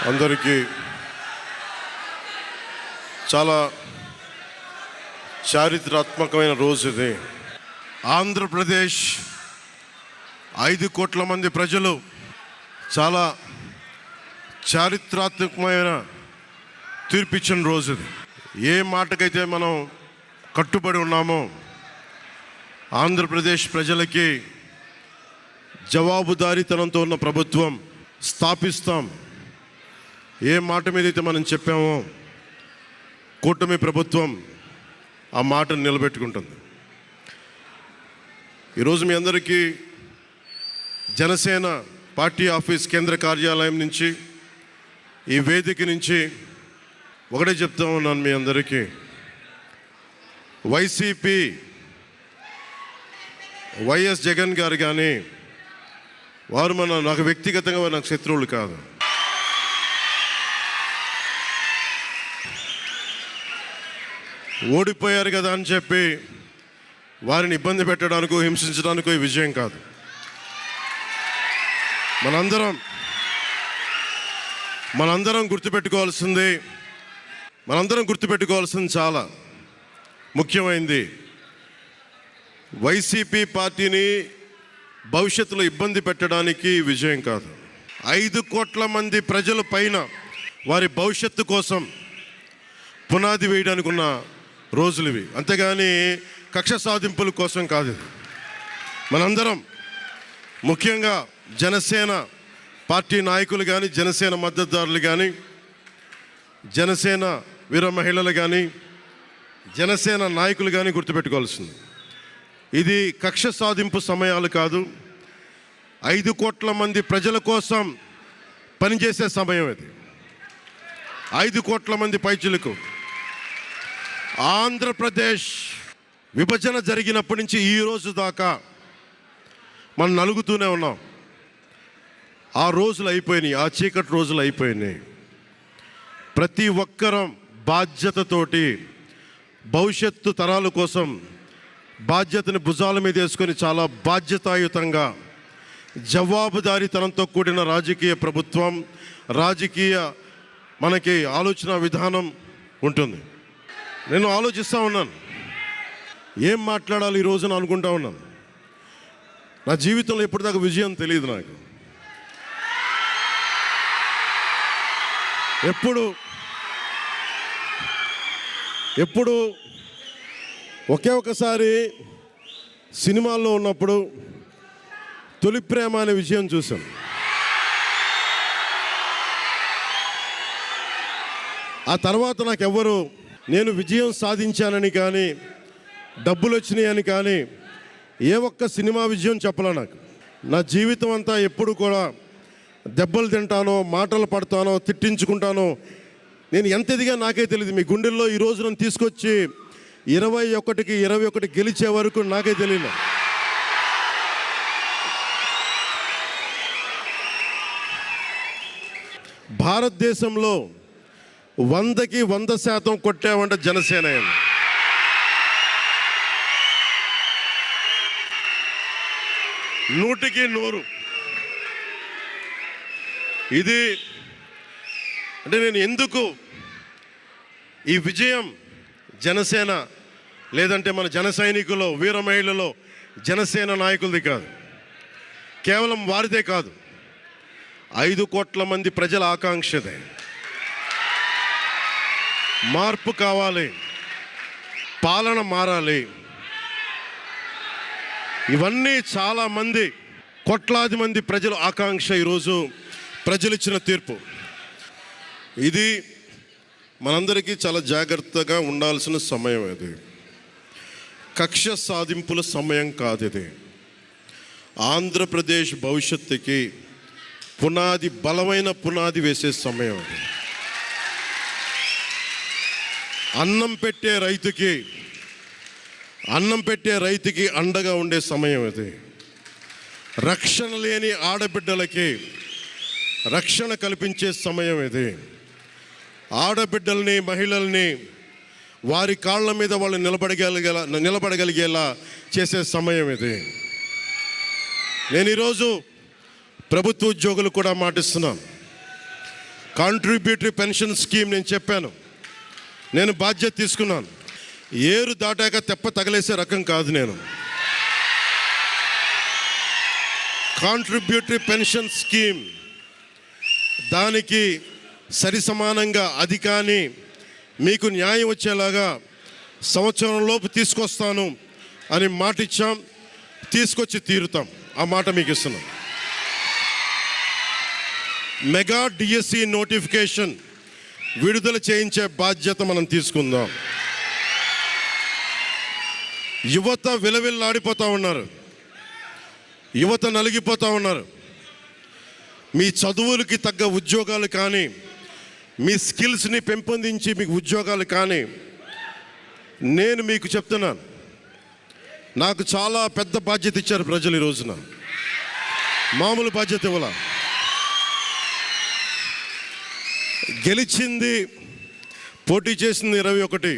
అందరికీ చాలా చారిత్రాత్మకమైన రోజు ఇది. ఆంధ్రప్రదేశ్ 5 కోట్ల మంది ప్రజలు చాలా చారిత్రాత్మకమైన తీర్పిచ్చిన రోజు ఇది. ఏ మాటకైతే మనం కట్టుబడి ఉన్నామో ఆంధ్రప్రదేశ్ ప్రజలకి జవాబుదారీతనంతో ఉన్న ప్రభుత్వం స్థాపిస్తాం. ఏ మాట మీద అయితే మనం చెప్పామో కూటమి ప్రభుత్వం ఆ మాటను నిలబెట్టుకుంటుంది. ఈరోజు మీ అందరికీ జనసేన పార్టీ ఆఫీస్ కేంద్ర కార్యాలయం నుంచి, ఈ వేదిక నుంచి ఒకటే చెప్తా ఉన్నాను మీ అందరికీ, వైసీపీ వైఎస్ జగన్ గారు కానీ వారు నాకు వ్యక్తిగతంగా నాకు శత్రువులు కాదు. ఓడిపోయారు కదా అని చెప్పి వారిని ఇబ్బంది పెట్టడానికో హింసించడానికో ఈ విజయం కాదు. మనందరం గుర్తుపెట్టుకోవాల్సింది చాలా ముఖ్యమైనది. వైసీపీ పార్టీని భవిష్యత్తులో ఇబ్బంది పెట్టడానికి విజయం కాదు. 5 కోట్ల మంది ప్రజల పైన వారి భవిష్యత్తు కోసం పునాది వేయడానికి ఉన్న రోజులు ఇవి. అంతేగాని కక్ష సాధింపుల కోసం కాదు. మనందరం ముఖ్యంగా జనసేన పార్టీ నాయకులు కానీ, జనసేన మద్దతుదారులు కానీ, జనసేన వీర మహిళలు కానీ, జనసేన నాయకులు కానీ గుర్తుపెట్టుకోవాల్సింది, ఇది కక్ష సాధింపు సమయాలు కాదు. 5 కోట్ల మంది ప్రజల కోసం పనిచేసే సమయం ఇది. 5 కోట్ల మంది పైచులకు ఆంధ్రప్రదేశ్ విభజన జరిగినప్పటి నుంచి ఈ రోజు దాకా మనం నలుగుతూనే ఉన్నాం. ఆ రోజులు అయిపోయినాయి, ఆ చీకటి రోజులు అయిపోయినాయి. ప్రతి ఒక్కరం బాధ్యతతోటి భవిష్యత్తు తరాల కోసం బాధ్యతని భుజాల మీద వేసుకొని చాలా బాధ్యతాయుతంగా జవాబుదారీతనంతో కూడిన రాజకీయ ప్రభుత్వం, రాజకీయ మనకి ఆలోచన విధానం ఉంటుంది. నేను ఆలోచిస్తూ ఉన్నాను, ఏం మాట్లాడాలి ఈ రోజున అనుకుంటా ఉన్నాను. నా జీవితంలో ఎప్పటిదాకా విజయం తెలియదు నాకు. ఎప్పుడు ఒకే ఒకసారి సినిమాల్లో ఉన్నప్పుడు తొలి ప్రేమ అనే విజయం చూసాం. ఆ తర్వాత నాకెవ్వరు నేను విజయం సాధించానని కానీ, డబ్బులు వచ్చినాయని కానీ ఏ ఒక్క సినిమా విజయం చెప్పలే నాకు. నా జీవితం అంతా ఎప్పుడు కూడా దెబ్బలు తింటానో, మాటలు పడతానో, తిట్టించుకుంటానో, నేను ఎంత ఎదిగా నాకే తెలియదు. మీ గుండెల్లో ఈ రోజు నన్ను తీసుకొచ్చి 21కి 21 గెలిచే వరకు నాకే తెలియదు. భారతదేశంలో 100కి 100% కొట్టామంటే జనసేన. 100కి 100. ఇది అంటే నేను ఎందుకు ఈ విజయం జనసేన లేదంటే మన జన సైనికులు, వీర మహిళలో జనసేన నాయకులది కాదు, కేవలం వారిదే కాదు, 5 కోట్ల మంది ప్రజల ఆకాంక్షదే. మార్పు కావాలి, పాలన మారాలి. ఇవన్నీ చాలామంది, కోట్లాది మంది ప్రజల ఆకాంక్ష. ఈరోజు ప్రజలు ఇచ్చిన తీర్పు ఇది. మనందరికీ చాలా జాగ్రత్తగా ఉండాల్సిన సమయం ఇది. కక్ష సాధింపుల సమయం కాదు ఇది. ఆంధ్రప్రదేశ్ భవిష్యత్తుకి పునాది, బలమైన పునాది వేసే సమయం ఇది. అన్నం పెట్టే రైతుకి అండగా ఉండే సమయం ఇది. రక్షణ లేని ఆడబిడ్డలకి రక్షణ కల్పించే సమయం ఇది. ఆడబిడ్డల్ని, మహిళల్ని వారి కాళ్ళ మీద వాళ్ళు నిలబడగలిగేలా చేసే సమయం ఇది. నేను ఈరోజు ప్రభుత్వ ఉద్యోగులు కూడా మాటిస్తున్నాను, కాంట్రిబ్యూటరీ పెన్షన్ స్కీమ్ నేను చెప్పాను, నేను బాధ్యత తీసుకున్నాను. ఏరు దాటాక తెప్ప తగలేసే రకం కాదు నేను. కాంట్రిబ్యూటరీ పెన్షన్ స్కీమ్ దానికి సరి సమానంగా అది కానీ మీకు న్యాయం వచ్చేలాగా సంవత్సరంలోపు తీసుకొస్తాను అని మాట ఇచ్చాం, తీసుకొచ్చి తీరుతాం. ఆ మాట మీకు ఇస్తున్నాం. మెగా డిఎస్సి నోటిఫికేషన్ విడుదల చేయించే బాధ్యత మనం తీసుకుందాం. యువత విలవిల్లాడిపోతూ ఉన్నారు, యువత నలిగిపోతూ ఉన్నారు. మీ చదువులకి తగ్గ ఉద్యోగాలు కానీ, మీ స్కిల్స్ని పెంపొందించి మీకు ఉద్యోగాలు కానీ, నేను మీకు చెప్తున్నాను, నాకు చాలా పెద్ద బాధ్యత ఇచ్చారు ప్రజలు. ఈ రోజున మామూలు బాధ్యత ఇవ్వాల. గెలిచింది, పోటీ చేసింది 21,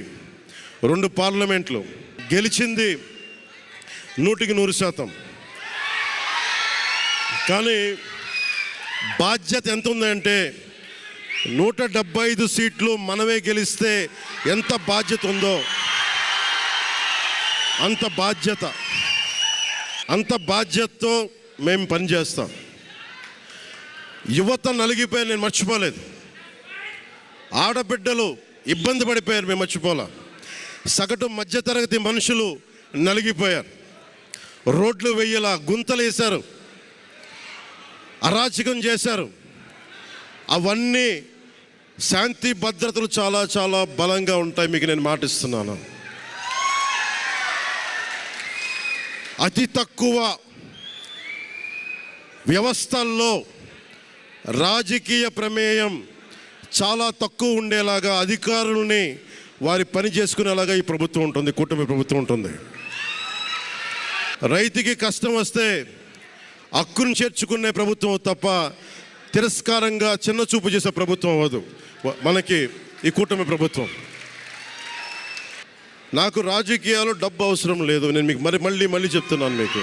2 పార్లమెంట్లు గెలిచింది 100%. కానీ బాధ్యత ఎంత ఉందంటే 175 సీట్లు మనమే గెలిస్తే ఎంత బాధ్యత ఉందో అంత బాధ్యతతో మేము పనిచేస్తాం. యువత నలిగిపోయి నేను మర్చిపోలేదు. ఆడబిడ్డలు ఇబ్బంది పడిపోయారు, మేము మర్చిపోలే. సగటు మధ్యతరగతి మనుషులు నలిగిపోయారు. రోడ్లు వెయ్యలా, గుంతలు వేశారు, అరాచకం చేశారు. అవన్నీ శాంతి భద్రతలు చాలా చాలా బలంగా ఉంటాయి, మీకు నేను మాటిస్తున్నాను. అతి తక్కువ వ్యవస్థల్లో రాజకీయ ప్రమేయం చాలా తక్కువ ఉండేలాగా, అధికారుల్ని వారి పని చేసుకునేలాగా ఈ ప్రభుత్వం ఉంటుంది, కూటమి ప్రభుత్వం ఉంటుంది. రైతుకి కష్టం వస్తే హక్కును చేర్చుకునే ప్రభుత్వం తప్ప తిరస్కారంగా చిన్న చూపు చేసే ప్రభుత్వం అవ్వదు మనకి ఈ కూటమి ప్రభుత్వం. నాకు రాజకీయాలు డబ్బు అవసరం లేదు. నేను మీకు మళ్ళీ చెప్తున్నాను, మీకు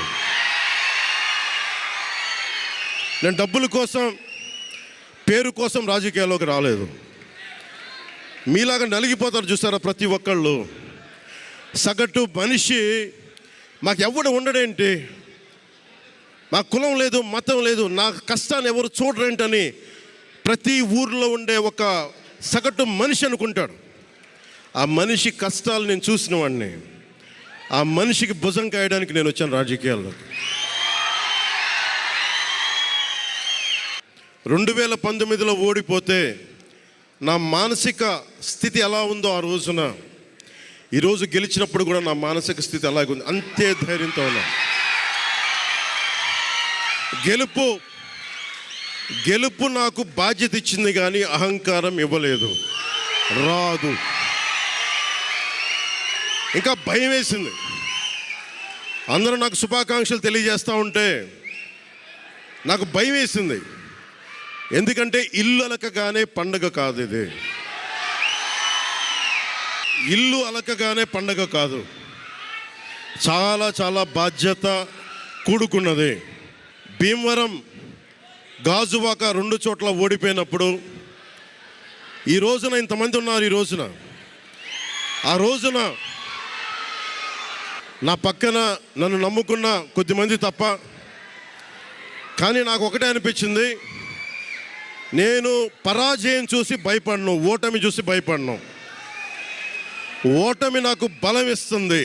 నేను డబ్బుల కోసం, పేరు కోసం రాజకీయాల్లోకి రాలేదు. మీలాగా నలిగిపోతారు చూసారా ప్రతి ఒక్కళ్ళు. సగటు మనిషి మాకు ఎవడు ఉండడేంటి, మా కులం లేదు, మతం లేదు, నా కష్టాన్ని ఎవరు చూడరేంటని ప్రతి ఊర్లో ఉండే ఒక సగటు మనిషి అనుకుంటాడు. ఆ మనిషి కష్టాలు నేను చూసిన వాడిని. ఆ మనిషికి భుజం కాయడానికి నేను వచ్చాను రాజకీయాల్లో. 2019లో ఓడిపోతే నా మానసిక స్థితి ఎలా ఉందో ఆ రోజున, ఈరోజు గెలిచినప్పుడు కూడా నా మానసిక స్థితి అలాగే ఉంది. అంతే ధైర్యంతో ఉన్నా. గెలుపు నాకు బాధ్యత ఇచ్చింది కానీ అహంకారం ఇవ్వలేదు, రాదు. ఇంకా భయం వేసింది. అందరూ నాకు శుభాకాంక్షలు తెలియజేస్తూ ఉంటే నాకు భయం వేసింది. ఎందుకంటే ఇల్లు అలకగానే పండగ కాదు ఇది. ఇల్లు అలకగానే పండగ కాదు, చాలా చాలా బాధ్యత కూడుకున్నది. భీమవరం, గాజువాక 2 చోట్ల ఓడిపోయినప్పుడు ఈ రోజున ఇంతమంది ఉన్నారు. ఆ రోజున నా పక్కన నన్ను నమ్ముకున్న కొద్దిమంది తప్ప. కానీ నాకు ఒకటే అనిపించింది, నేను పరాజయం చూసి భయపడను, ఓటమి చూసి భయపడను. ఓటమి నాకు బలం ఇస్తుంది,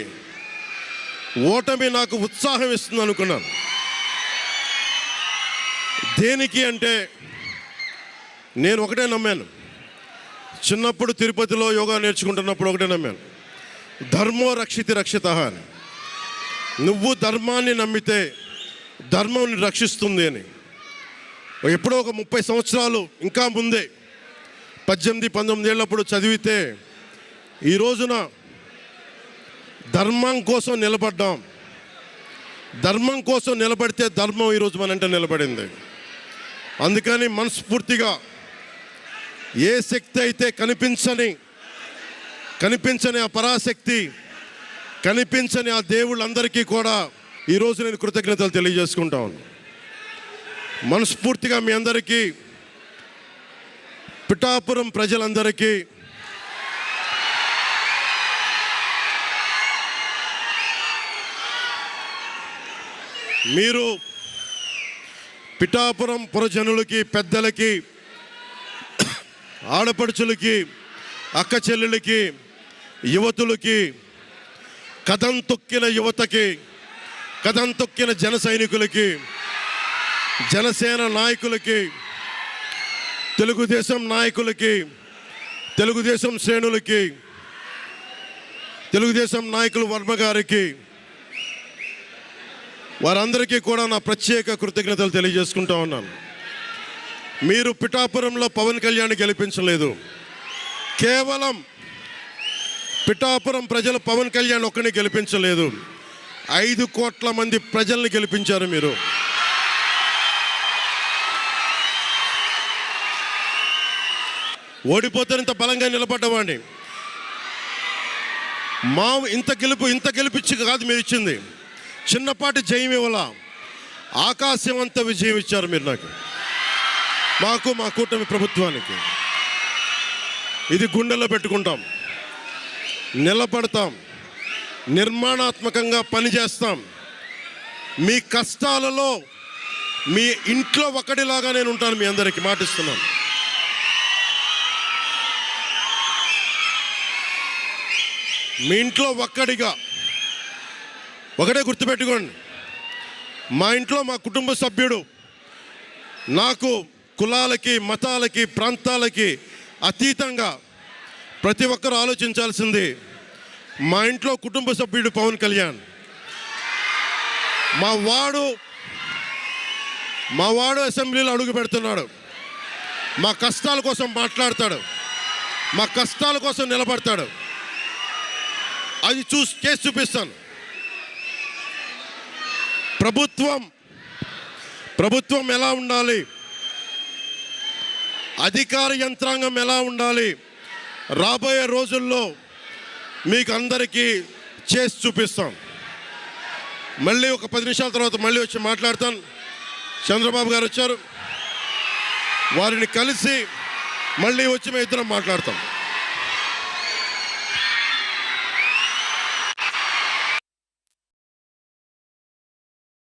ఓటమి నాకు ఉత్సాహం ఇస్తుంది అనుకున్నాను. దేనికి అంటే నేను ఒకటే నమ్మాను. చిన్నప్పుడు తిరుపతిలో యోగా నేర్చుకుంటున్నప్పుడు ఒకటే నమ్మాను, ధర్మో రక్షితి రక్షిత అని. నువ్వు ధర్మాన్ని నమ్మితే ధర్మం రక్షిస్తుంది అని. ఎప్పుడో ఒక 30 సంవత్సరాలు ఇంకా ముందే 18-19 ఏళ్ళప్పుడు చదివితే ఈ రోజున ధర్మం కోసం నిలబడ్డాం. ధర్మం కోసం నిలబడితే ధర్మం ఈరోజు మనంటే నిలబడింది. అందుకని మనస్ఫూర్తిగా ఏ శక్తి అయితే కనిపించని ఆ పరాశక్తి, కనిపించని ఆ దేవుళ్ళందరికీ కూడా ఈరోజు నేను కృతజ్ఞతలు తెలియజేసుకుంటాను. మనస్ఫూర్తిగా మీ అందరికీ పిఠాపురం ప్రజలందరికీ మీరు పిఠాపురం పురజనులకి, పెద్దలకి, ఆడపడుచులకి, అక్క చెల్లెలకి, యువతులకి, కథం తొక్కిన యువతకి, కథం తొక్కిన జన సైనికులకి, జనసేన నాయకులకి, తెలుగుదేశం నాయకులకి, తెలుగుదేశం శ్రేణులకి, తెలుగుదేశం నాయకులు వర్మ గారికి, వారందరికీ కూడా నా ప్రత్యేక కృతజ్ఞతలు తెలియజేసుకుంటా ఉన్నాను. మీరు పిఠాపురంలో పవన్ కళ్యాణ్ గెలిపించలేదు. కేవలం పిఠాపురం ప్రజలు పవన్ కళ్యాణ్ ఒక్కడిని గెలిపించలేదు, 5 కోట్ల మంది ప్రజల్ని గెలిపించారు మీరు. ఓడిపోతే ఇంత బలంగా నిలబడ్డవాడిని. ఇంత గెలిపించి కాదు మీరు ఇచ్చింది, చిన్నపాటి జయం ఇవ్వాల, ఆకాశం అంత విజయం ఇచ్చారు మీరు నాకు, మాకు, మా కూటమి ప్రభుత్వానికి. ఇది గుండెల్లో పెట్టుకుంటాం, నిలబడతాం, నిర్మాణాత్మకంగా పనిచేస్తాం. మీ కష్టాలలో మీ ఇంట్లో ఒకటిలాగా నేను ఉంటాను, మీ అందరికీ మాటిస్తున్నాను. మీ ఇంట్లో ఒక్కడిగా, ఒకటే గుర్తుపెట్టుకోండి, మా ఇంట్లో మా కుటుంబ సభ్యుడు. నాకు కులాలకి, మతాలకి, ప్రాంతాలకి అతీతంగా ప్రతి ఒక్కరు ఆలోచించాల్సింది, మా ఇంట్లో కుటుంబ సభ్యుడు పవన్ కళ్యాణ్. మా వాడు అసెంబ్లీలో అడుగు పెడుతున్నాడు, మా కష్టాల కోసం మాట్లాడతాడు, మా కష్టాల కోసం నిలబడతాడు. అది చేసి చూపిస్తాను. ప్రభుత్వం ఎలా ఉండాలి, అధికార యంత్రాంగం ఎలా ఉండాలి, రాబోయే రోజుల్లో మీకు అందరికీ చేసి చూపిస్తాం. మళ్ళీ ఒక 10 నిమిషాల తర్వాత మళ్ళీ వచ్చి మాట్లాడతాను. చంద్రబాబు గారు వచ్చారు, వారిని కలిసి మళ్ళీ వచ్చి మేము ఇద్దరం మాట్లాడతాం.